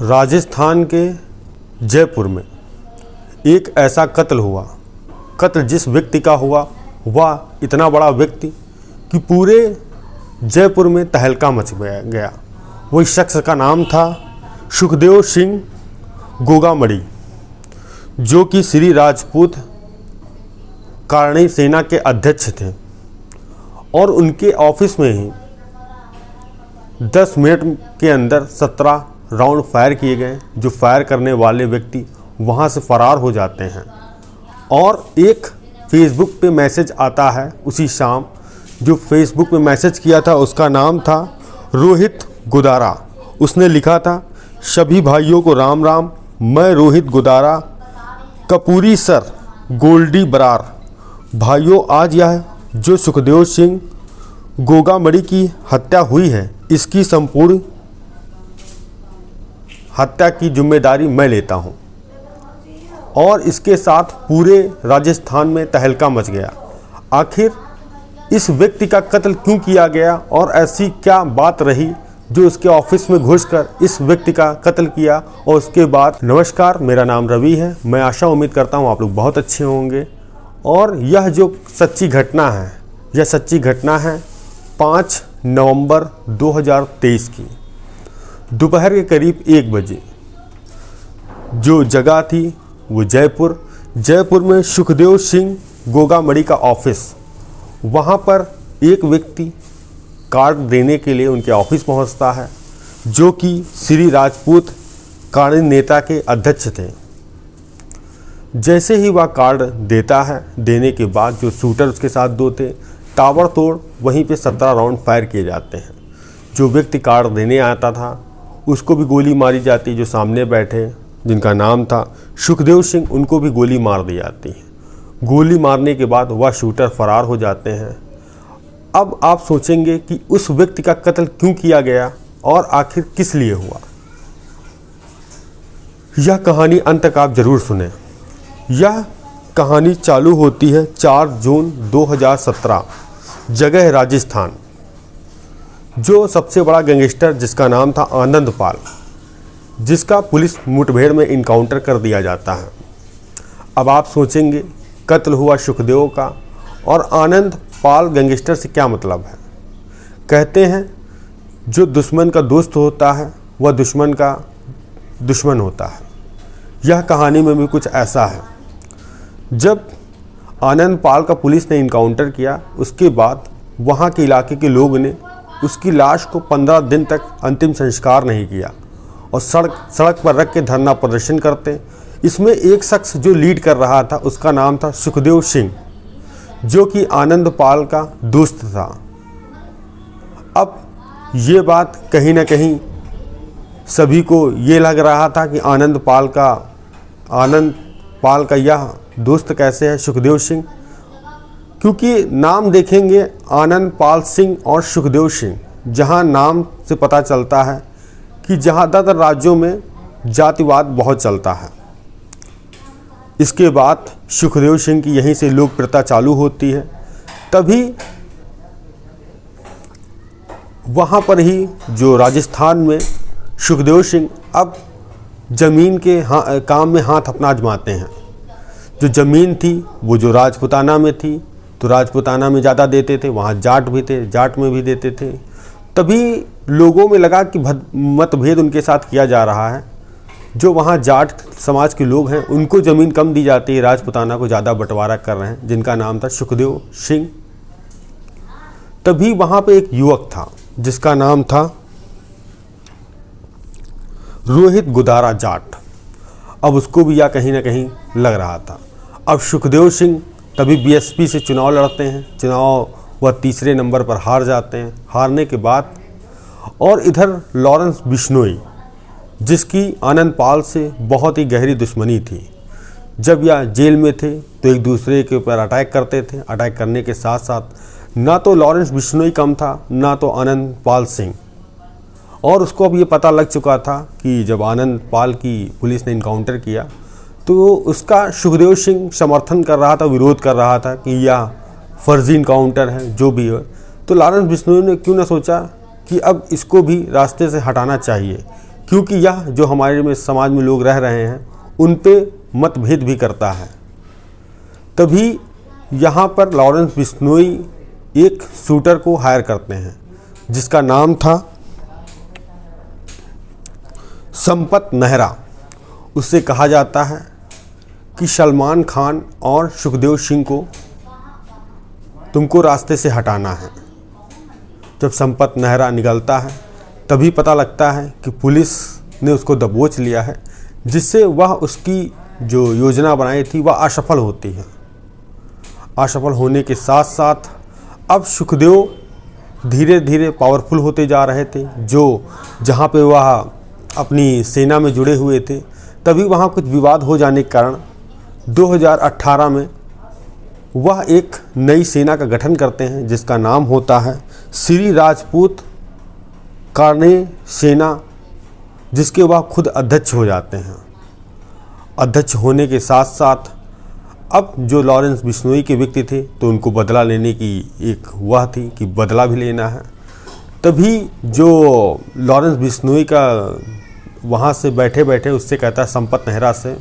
राजस्थान के जयपुर में एक ऐसा कत्ल हुआ। कत्ल जिस व्यक्ति का हुआ वह इतना बड़ा व्यक्ति कि पूरे जयपुर में तहलका मच गया। वही शख्स का नाम था सुखदेव सिंह गोगामड़ी, जो कि श्री राजपूत कारणी सेना के अध्यक्ष थे। और उनके ऑफिस में ही 10 मिनट के अंदर 17 राउंड फायर किए गए। जो फायर करने वाले व्यक्ति वहां से फरार हो जाते हैं। और एक फेसबुक पे मैसेज आता है उसी शाम। जो फेसबुक पे मैसेज किया था उसका नाम था रोहित गुदारा। उसने लिखा था, सभी भाइयों को राम राम, मैं रोहित गुदारा, कपूरी सर, गोल्डी बरार। भाइयों, आज यह जो सुखदेव सिंह गोगामड़ी की हत्या हुई है, इसकी संपूर्ण हत्या की जिम्मेदारी मैं लेता हूं। और इसके साथ पूरे राजस्थान में तहलका मच गया। आखिर इस व्यक्ति का कत्ल क्यों किया गया और ऐसी क्या बात रही जो उसके ऑफिस में घुसकर इस व्यक्ति का कत्ल किया। और उसके बाद नमस्कार, मेरा नाम रवि है। मैं आशा उम्मीद करता हूं आप लोग बहुत अच्छे होंगे। और यह जो सच्ची घटना है, यह सच्ची घटना है 5 नवंबर 2023 की दोपहर के करीब 1 बजे। जो जगह थी वो जयपुर में सुखदेव सिंह गोगामड़ी का ऑफिस। वहाँ पर एक व्यक्ति कार्ड देने के लिए उनके ऑफिस पहुँचता है, जो कि श्री राजपूत कारणी नेता के अध्यक्ष थे। जैसे ही वह कार्ड देता है, देने के बाद जो शूटर उसके साथ 2 थे, ताबड़तोड़ वहीं पे 17 राउंड फायर किए जाते हैं। जो व्यक्ति कार्ड देने आता था उसको भी गोली मारी जाती। जो सामने बैठे जिनका नाम था सुखदेव सिंह, उनको भी गोली मार दी जाती है। गोली मारने के बाद वह शूटर फरार हो जाते हैं। अब आप सोचेंगे कि उस व्यक्ति का कत्ल क्यों किया गया और आखिर किस लिए हुआ। यह कहानी अंत तक आप जरूर सुने। यह कहानी चालू होती है 4 जून 2017, जगह है राजस्थान। जो सबसे बड़ा गैंगस्टर जिसका नाम था आनंद पाल, जिसका पुलिस मुठभेड़ में इनकाउंटर कर दिया जाता है। अब आप सोचेंगे कत्ल हुआ सुखदेव का और आनंद पाल गैंगस्टर से क्या मतलब है। कहते हैं जो दुश्मन का दोस्त होता है वह दुश्मन का दुश्मन होता है। यह कहानी में भी कुछ ऐसा है। जब आनंद पाल का पुलिस ने इनकाउंटर किया, उसके बाद वहाँ के इलाके के लोग ने उसकी लाश को 15 दिन तक अंतिम संस्कार नहीं किया और सड़क पर रख के धरना प्रदर्शन करते। इसमें एक शख्स जो लीड कर रहा था उसका नाम था सुखदेव सिंह, जो कि आनंद पाल का दोस्त था। अब ये बात कहीं ना कहीं सभी को ये लग रहा था कि आनंद पाल का यह दोस्त कैसे है सुखदेव सिंह, क्योंकि नाम देखेंगे आनंद पाल सिंह और सुखदेव सिंह। जहां नाम से पता चलता है कि ज़्यादातर राज्यों में जातिवाद बहुत चलता है। इसके बाद सुखदेव सिंह की यहीं से लोकप्रियता चालू होती है। तभी वहाँ पर ही जो राजस्थान में सुखदेव सिंह अब ज़मीन के काम में हाथ अपना आजमाते हैं। जो ज़मीन थी वो जो राजपुताना में थी, तो राजपुताना में ज़्यादा देते थे, वहाँ जाट भी थे, जाट में भी देते थे। तभी लोगों में लगा कि मतभेद उनके साथ किया जा रहा है। जो वहाँ जाट समाज के लोग हैं उनको ज़मीन कम दी जाती है, राजपुताना को ज़्यादा बंटवारा कर रहे हैं, जिनका नाम था सुखदेव सिंह। तभी वहाँ पे एक युवक था जिसका नाम था रोहित गुदारा जाट। अब उसको भी यह कहीं ना कहीं लग रहा था। अब सुखदेव सिंह तभी बीएसपी से चुनाव लड़ते हैं। चुनाव वह 3रे नंबर पर हार जाते हैं। हारने के बाद और इधर लॉरेंस बिश्नोई, जिसकी आनंद पाल से बहुत ही गहरी दुश्मनी थी। जब यह जेल में थे तो एक दूसरे के ऊपर अटैक करते थे। अटैक करने के साथ साथ ना तो लॉरेंस बिश्नोई कम था, ना तो आनंद पाल सिंह। और उसको अब ये पता लग चुका था कि जब आनंद पाल की पुलिस ने इनकाउंटर किया तो उसका सुखदेव सिंह समर्थन कर रहा था, विरोध कर रहा था कि यह फर्जी इनकाउंटर है, जो भी है। तो लॉरेंस बिश्नोई ने क्यों ना सोचा कि अब इसको भी रास्ते से हटाना चाहिए, क्योंकि यह जो हमारे में समाज में लोग रह रहे हैं उन पे मतभेद भी करता है। तभी यहाँ पर लॉरेंस बिश्नोई एक शूटर को हायर करते हैं जिसका नाम था संपत नेहरा। उससे कहा जाता है कि सलमान खान और सुखदेव सिंह को तुमको रास्ते से हटाना है। जब संपत नेहरा निकलता है तभी पता लगता है कि पुलिस ने उसको दबोच लिया है, जिससे वह उसकी जो योजना बनाई थी वह असफल होती है। असफल होने के साथ साथ अब सुखदेव धीरे धीरे पावरफुल होते जा रहे थे। जो जहाँ पे वह अपनी सेना में जुड़े हुए थे, तभी वहाँ कुछ विवाद हो जाने के कारण 2018 में वह एक नई सेना का गठन करते हैं जिसका नाम होता है श्री राजपूत कार्ने सेना, जिसके वह खुद अध्यक्ष हो जाते हैं। अध्यक्ष होने के साथ साथ अब जो लॉरेंस बिश्नोई के व्यक्ति थे तो उनको बदला लेने की एक वह थी कि बदला भी लेना है। तभी जो लॉरेंस बिश्नोई का वहाँ से बैठे बैठे उससे कहता है संपत नेहरा से,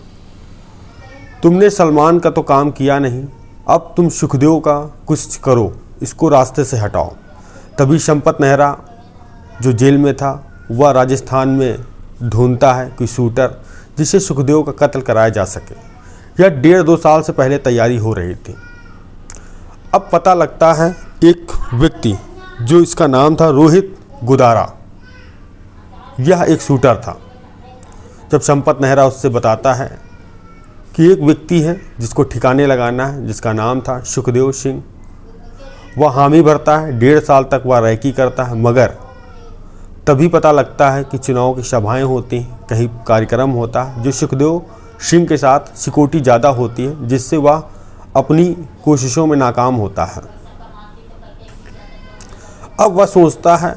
तुमने सलमान का तो काम किया नहीं, अब तुम सुखदेव का कुछ करो, इसको रास्ते से हटाओ। तभी संपत नेहरा जो जेल में था वह राजस्थान में ढूंढता है कोई शूटर जिसे सुखदेव का कत्ल कराया जा सके। यह 1.5-2 साल से पहले तैयारी हो रही थी। अब पता लगता है एक व्यक्ति जो इसका नाम था रोहित गुदारा, यह एक शूटर था। जब संपत नेहरा उससे बताता है कि एक व्यक्ति है जिसको ठिकाने लगाना है जिसका नाम था सुखदेव सिंह, वह हामी भरता है। 1.5 साल तक वह रैकी करता है, मगर तभी पता लगता है कि चुनाव की सभाएं होती हैं, कहीं कार्यक्रम होता है जो सुखदेव सिंह के साथ सिक्योरिटी ज़्यादा होती है, जिससे वह अपनी कोशिशों में नाकाम होता है। अब वह सोचता है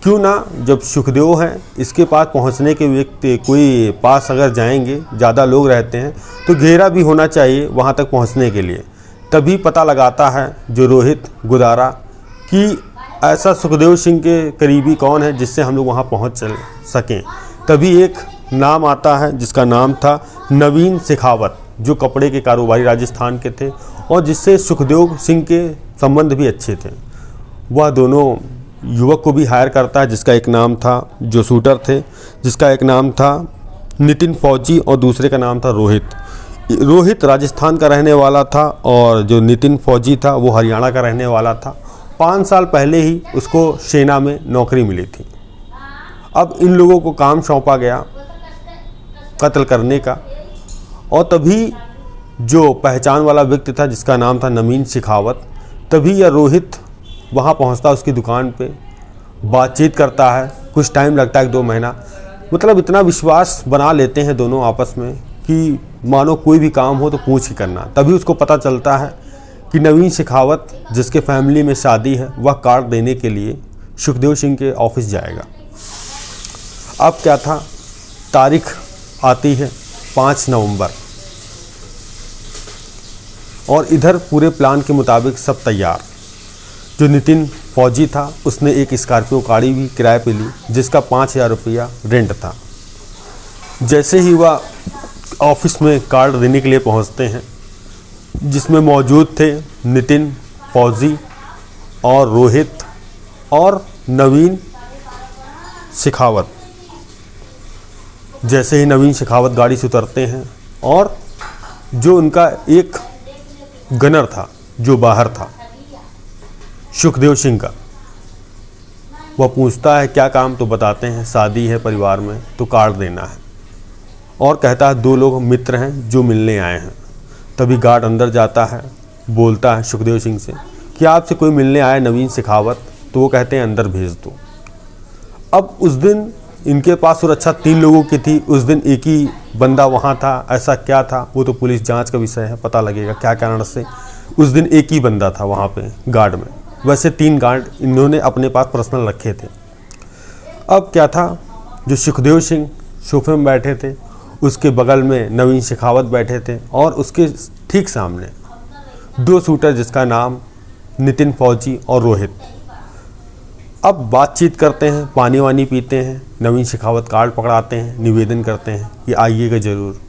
क्यों ना, जब सुखदेव हैं इसके पास पहुंचने के व्यक्ति कोई पास अगर जाएंगे, ज़्यादा लोग रहते हैं तो घेरा भी होना चाहिए वहां तक पहुंचने के लिए। तभी पता लगाता है जो रोहित गुदारा कि ऐसा सुखदेव सिंह के करीबी कौन है जिससे हम लोग वहां पहुंच सकें। तभी एक नाम आता है जिसका नाम था नवीन शेखावत, जो कपड़े के कारोबारी राजस्थान के थे और जिससे सुखदेव सिंह के संबंध भी अच्छे थे। वह दोनों युवक को भी हायर करता है जिसका एक नाम था, जो शूटर थे, जिसका एक नाम था नितिन फौजी और दूसरे का नाम था रोहित। रोहित राजस्थान का रहने वाला था और जो नितिन फौजी था वो हरियाणा का रहने वाला था। 5 साल पहले ही उसको सेना में नौकरी मिली थी। अब इन लोगों को काम सौंपा गया कत्ल करने का, और तभी जो पहचान वाला व्यक्ति था जिसका नाम था नवीन शेखावत, तभी यह रोहित वहाँ पहुँचता है उसकी दुकान पे, बातचीत करता है। कुछ टाइम लगता है 1-2 महीना, मतलब इतना विश्वास बना लेते हैं दोनों आपस में कि मानो कोई भी काम हो तो पूछ के करना। तभी उसको पता चलता है कि नवीन शेखावत जिसके फैमिली में शादी है वह कार्ड देने के लिए सुखदेव सिंह के ऑफिस जाएगा। अब क्या था, तारीख आती है 5 नवंबर और इधर पूरे प्लान के मुताबिक सब तैयार। जो नितिन फौजी था उसने एक स्कॉर्पियो गाड़ी भी किराए पे ली जिसका 5000 रुपया रेंट था। जैसे ही वह ऑफिस में कार्ड देने के लिए पहुंचते हैं, जिसमें मौजूद थे नितिन फौजी और रोहित और नवीन शेखावत। जैसे ही नवीन शेखावत गाड़ी से उतरते हैं और जो उनका एक गनर था जो बाहर था सुखदेव सिंह का, वह पूछता है क्या काम, तो बताते हैं शादी है परिवार में तो कार्ड देना है, और कहता है 2 लोग मित्र हैं जो मिलने आए हैं। तभी गार्ड अंदर जाता है, बोलता है सुखदेव सिंह से कि आपसे कोई मिलने आया नवीन शेखावत, तो वो कहते हैं अंदर भेज दो। अब उस दिन इनके पास सुरक्षा 3 लोगों की थी, उस दिन एक ही बंदा वहाँ था। ऐसा क्या था वो तो पुलिस जांच का विषय है, पता लगेगा क्या कारण से उस दिन एक ही बंदा था वहाँ पे गार्ड में। वैसे 3 गार्ड इन्होंने अपने पास पर्सनल रखे थे। अब क्या था, जो सुखदेव सिंह सोफे में बैठे थे उसके बगल में नवीन शेखावत बैठे थे और उसके ठीक सामने 2 शूटर जिसका नाम नितिन फौजी और रोहित। अब बातचीत करते हैं, पानी वानी पीते हैं। नवीन शेखावत कार्ड पकड़ाते हैं, निवेदन करते हैं कि आइएगा ज़रूर।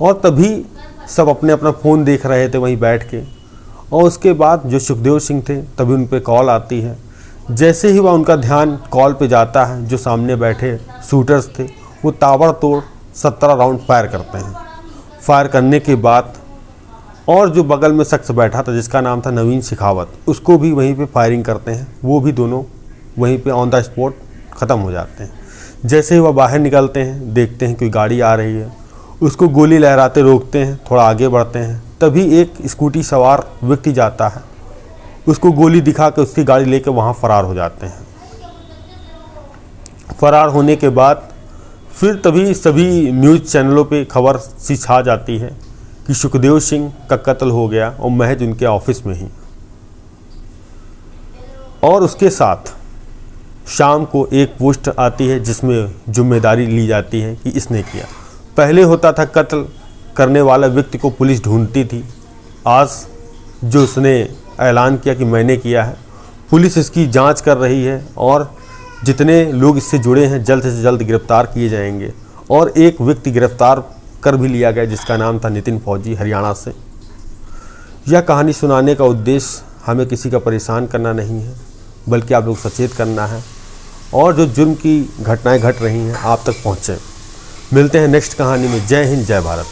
और तभी सब अपने अपना फ़ोन देख रहे थे वहीं बैठ के। और उसके बाद जो सुखदेव सिंह थे तभी उन पर कॉल आती है। जैसे ही वह उनका ध्यान कॉल पे जाता है, जो सामने बैठे शूटर्स थे वो ताबड़तोड़ 17 राउंड फायर करते हैं। फायर करने के बाद और जो बगल में शख्स बैठा था जिसका नाम था नवीन शेखावत, उसको भी वहीं पे फायरिंग करते हैं। वो भी दोनों वहीं पे ऑन द स्पॉट ख़त्म हो जाते हैं। जैसे ही वह बाहर निकलते हैं, देखते हैं कोई गाड़ी आ रही है, उसको गोली लहराते रोकते हैं, थोड़ा आगे बढ़ते हैं। तभी एक स्कूटी सवार व्यक्ति जाता है, उसको गोली दिखा के उसकी गाड़ी लेकर वहाँ फरार हो जाते हैं। फरार होने के बाद फिर तभी सभी न्यूज़ चैनलों पे खबर सी छा जाती है कि सुखदेव सिंह का कत्ल हो गया, और महज उनके ऑफिस में ही। और उसके साथ शाम को एक पोस्ट आती है जिसमें जिम्मेदारी ली जाती है कि इसने किया। पहले होता था कत्ल करने वाला व्यक्ति को पुलिस ढूंढती थी, आज जो उसने ऐलान किया कि मैंने किया है, पुलिस इसकी जांच कर रही है और जितने लोग इससे जुड़े हैं जल्द से जल्द गिरफ्तार किए जाएंगे। और एक व्यक्ति गिरफ्तार कर भी लिया गया जिसका नाम था नितिन फौजी, हरियाणा से। यह कहानी सुनाने का उद्देश्य हमें किसी का परेशान करना नहीं है, बल्कि आप लोग सचेत करना है और जो जुर्म की घटनाएं घट रही हैं आप तक पहुँचे। मिलते हैं नेक्स्ट कहानी में। जय हिंद, जय भारत।